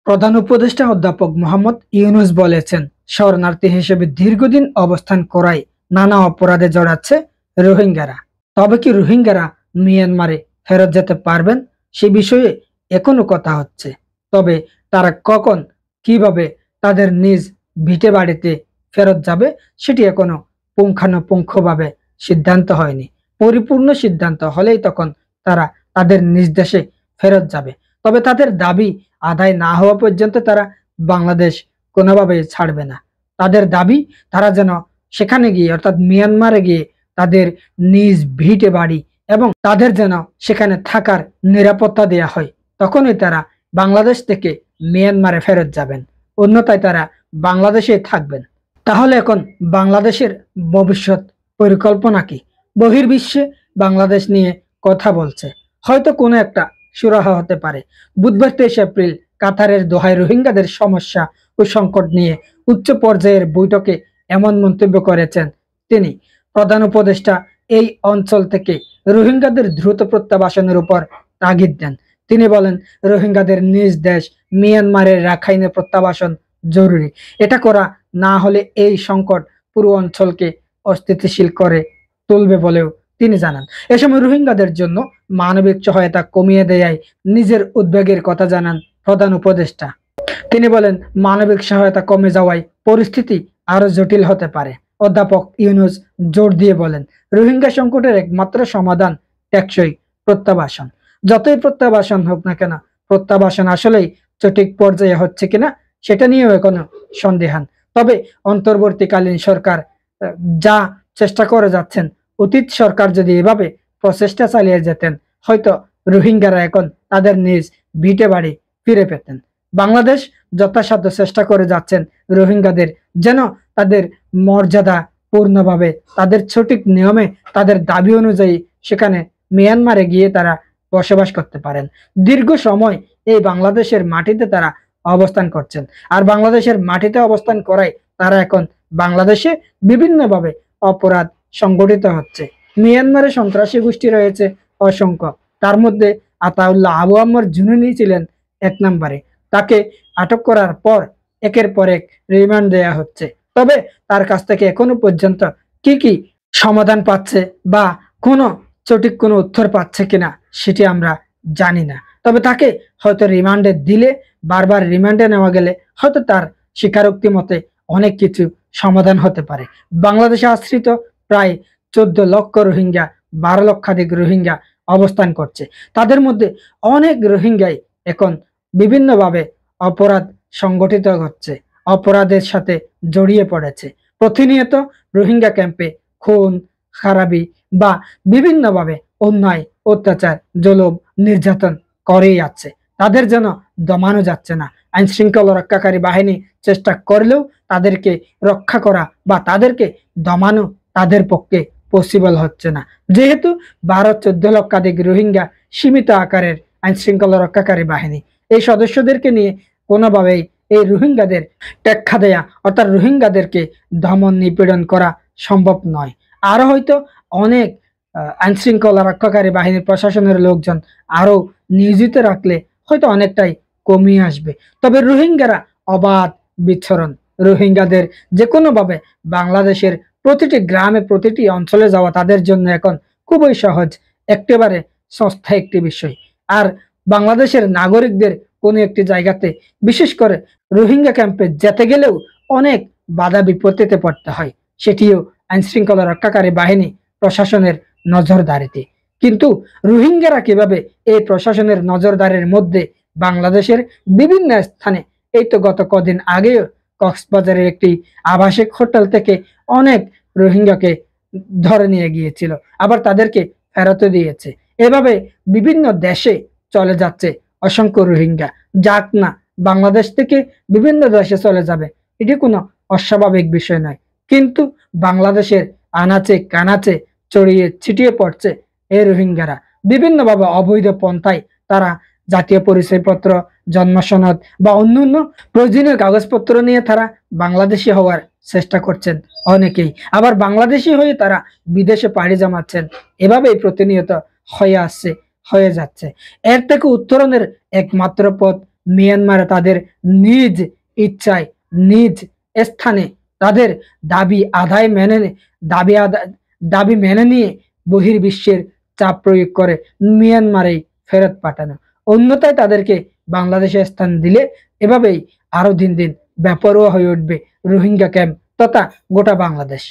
প্রধান উপদেষ্টা অধ্যাপক মোহাম্মদ ইউনূস বলেছেন, শরণার্থী হিসেবে দীর্ঘদিন অবস্থান করায় নানা অপরাধে জড়াচ্ছে রোহিঙ্গারা। তবে কি রোহিঙ্গারা মিয়ানমারে ফেরত যেতে পারবেন সে বিষয়ে এখনো কথা হচ্ছে। তবে তারা কখন, কিভাবে তাদের নিজ ভিটে বাড়িতে ফেরত যাবে সেটি এখনো পুঙ্খানুপুঙ্খভাবে সিদ্ধান্ত হয়নি। পরিপূর্ণ সিদ্ধান্ত হলেই তখন তারা তাদের নিজ দেশে ফেরত যাবে। তবে তাদের দাবি আদায় না হওয়া পর্যন্ত তারা বাংলাদেশ কোনোভাবেই ছাড়বে না। তাদের দাবি তারা যেন সেখানে গিয়ে অর্থাৎ মিয়ানমারে গিয়ে তাদের নিজ ভিটে বাড়ি এবং তাদের যেন সেখানে থাকার নিরাপত্তা দেয়া হয়, তখনই তারা বাংলাদেশ থেকে মিয়ানমারে ফেরত যাবেন। অন্যথায় তারা বাংলাদেশে থাকবেন। তাহলে এখন বাংলাদেশের ভবিষ্যৎ পরিকল্পনা কি? বহির্বিশ্বে বাংলাদেশ নিয়ে কথা বলছে, হয়তো কোনো একটা সুরাহা হতে পারে। বুধবার 23 এপ্রিল কাতারের দোহায় রোহিঙ্গাদের সমস্যা ও সংকট নিয়ে উচ্চ পর্যায়ের বৈঠকে এমন মন্তব্য করেছেন তিনি। প্রধান উপদেষ্টা এই অঞ্চল থেকে রোহিঙ্গাদের দ্রুত প্রত্যাবাসনের উপর তাগিদ দেন। তিনি বলেন, রোহিঙ্গাদের নিজ দেশ মিয়ানমারের রাখাইনে প্রত্যাবাসন জরুরি। এটা করা না হলে এই সংকট পুরো অঞ্চলকে অস্থিতিশীল করে তুলবে বলেও তিনি জানান। এ সময় রোহিঙ্গাদের জন্য মানবিক সহায়তা কমিয়ে দেয়ায় নিজের উদ্বেগের কথা জানান প্রধান উপদেষ্টা। তিনি বলেন, মানবিক সহায়তা কমে যাওয়ায় পরিস্থিতি আরো জটিল হতে পারে। অধ্যাপক ইউনূস জোর দিয়ে বলেন, রোহিঙ্গা সংকটের একমাত্র সমাধান টেকসই প্রত্যাবাসন। যতই প্রত্যাবাসন হোক না কেন, প্রত্যাবাসন আসলেই সঠিক পর্যায়ে হচ্ছে কিনা সেটা নিয়েও এখনো সন্দেহান। তবে অন্তর্বর্তীকালীন সরকার যা চেষ্টা করে যাচ্ছেন, অতীত সরকার যদি এভাবে প্রচেষ্টা চালিয়ে যেতেন, হয়তো রোহিঙ্গারা এখন তাদের নিজ ভিটে বাড়ি ফিরে পেতেন। বাংলাদেশ যথাসাধ্য চেষ্টা করে যাচ্ছেন রোহিঙ্গাদের যেন তাদের মর্যাদা পূর্ণভাবে, তাদের সঠিক নিয়মে, তাদের দাবি অনুযায়ী সেখানে মিয়ানমারে গিয়ে তারা বসবাস করতে পারেন। দীর্ঘ সময় এই বাংলাদেশের মাটিতে তারা অবস্থান করছেন, আর বাংলাদেশের মাটিতে অবস্থান করায় তারা এখন বাংলাদেশে বিভিন্নভাবে অপরাধ সংগঠিত হচ্ছে। মিয়ানমারে সন্ত্রাসী গোষ্ঠী রয়েছে অসংখ্য, তার মধ্যে আতাউল্লাহ আবু আম্মর জুনুনি ছিলেন এক নম্বরে। তাকে আটক করার পর একের পর এক রিমান্ড দেয়া হচ্ছে। তবে তার কাছ থেকে এখনো পর্যন্ত কি সমাধান পাচ্ছে বা কোনো সঠিক কোনো উত্তর পাচ্ছে কিনা সেটি আমরা জানি না। তবে তাকে হয়তো রিমান্ডে দিলে, বারবার রিমান্ডে নেওয়া গেলে হয়তো তার স্বীকারোক্তি মতে অনেক কিছু সমাধান হতে পারে। বাংলাদেশে আশ্রিত প্রায় 14 লক্ষ রোহিঙ্গা, 12 লক্ষাধিক রোহিঙ্গা অবস্থান করছে। তাদের মধ্যে অনেক রোহিঙ্গাই এখন বিভিন্নভাবে অপরাধ সংগঠিত হচ্ছে, অপরাধের সাথে জড়িয়ে পড়েছে। প্রতিনিয়ত রোহিঙ্গা ক্যাম্পে খুন, খারাপি বা বিভিন্নভাবে অন্যায়, অত্যাচার, জুলুম, নির্যাতন করেই যাচ্ছে। তাদের যেন দমানো যাচ্ছে না। আইন শৃঙ্খলা রক্ষাকারী বাহিনী চেষ্টা করলেও তাদেরকে রক্ষা করা বা তাদেরকে দমানো তাদের পক্ষে পসিবল হচ্ছে না, যেহেতু 12-14 লক্ষাধিক রোহিঙ্গা সীমিত আকারের আইন শৃঙ্খলা রক্ষাকারী বাহিনী। এই সদস্যদেরকে নিয়ে কোনোভাবেই এই রোহিঙ্গাদের টেক্কা দেয়া অর্থাৎ রোহিঙ্গাদেরকে দমন নিপীড়ন করা সম্ভব নয়। আরো হয়তো অনেক আইন শৃঙ্খলা রক্ষাকারী বাহিনীর প্রশাসনের লোকজন আরো নিয়োজিত রাখলে হয়তো অনেকটাই কমিয়ে আসবে। তবে রোহিঙ্গারা অবাধ বিচরণ, রোহিঙ্গাদের যে কোনোভাবে বাংলাদেশের প্রতিটি গ্রামে, প্রতিটি অঞ্চলে যাওয়া তাদের জন্য এখন খুবই সহজ, একেবারে সস্তা একটি বিষয়। আর বাংলাদেশের নাগরিকদের কোনো একটি জায়গাতে, বিশেষ করে রোহিঙ্গা ক্যাম্পে যেতে গেলেও অনেক বাধা বিপত্তিতে পড়তে হয়, সেটিও আইন শৃঙ্খলা রক্ষাকারী বাহিনী প্রশাসনের নজরদারিতে। কিন্তু রোহিঙ্গারা কিভাবে এই প্রশাসনের নজরদারির মধ্যে বাংলাদেশের বিভিন্ন স্থানে, এই তো গত কদিন আগেও কক্সবাজারের একটি আবাসিক হোটেল থেকে অনেক রোহিঙ্গাকে ধরে নিয়ে গিয়েছিল, আবার তাদেরকে ফেরত দিয়েছে। এভাবে বিভিন্ন দেশে চলে যাচ্ছে অসংখ্য রোহিঙ্গা। যাক না, বাংলাদেশ থেকে বিভিন্ন দেশে চলে যাবে, এটি কোনো অস্বাভাবিক বিষয় নয়। কিন্তু বাংলাদেশের আনাচে কানাচে ছড়িয়ে ছিটিয়ে পড়ছে এই রোহিঙ্গারা। বিভিন্নভাবে অবৈধ পন্থায় তারা জাতীয় পরিচয়পত্র, জন্ম সনদ বা অন্যান্য প্রয়োজনীয় কাগজপত্র নিয়ে তারা বাংলাদেশি হওয়ার চেষ্টা করছেন অনেকেই, আবার বাংলাদেশি হয়ে তারা বিদেশে পাড়ি জমাচ্ছেন। এভাবেই প্রতিনিয়ত হয়ে যাচ্ছে। এর থেকে উত্তরণের একমাত্র পথ মিয়ানমারে তাদের নিজ ইচ্ছায় নিজ স্থানে তাদের দাবি মেনে নিয়ে বহির্বিশ্বের চাপ প্রয়োগ করে মিয়ানমারেই ফেরত পাঠানো, অন্যথায় তাদেরকে বাংলাদেশে স্থান দিলে এভাবেই আরো দিন দিন বেপরোয়া হয়ে উঠবে রোহিঙ্গা ক্যাম্প তথা গোটা বাংলাদেশ।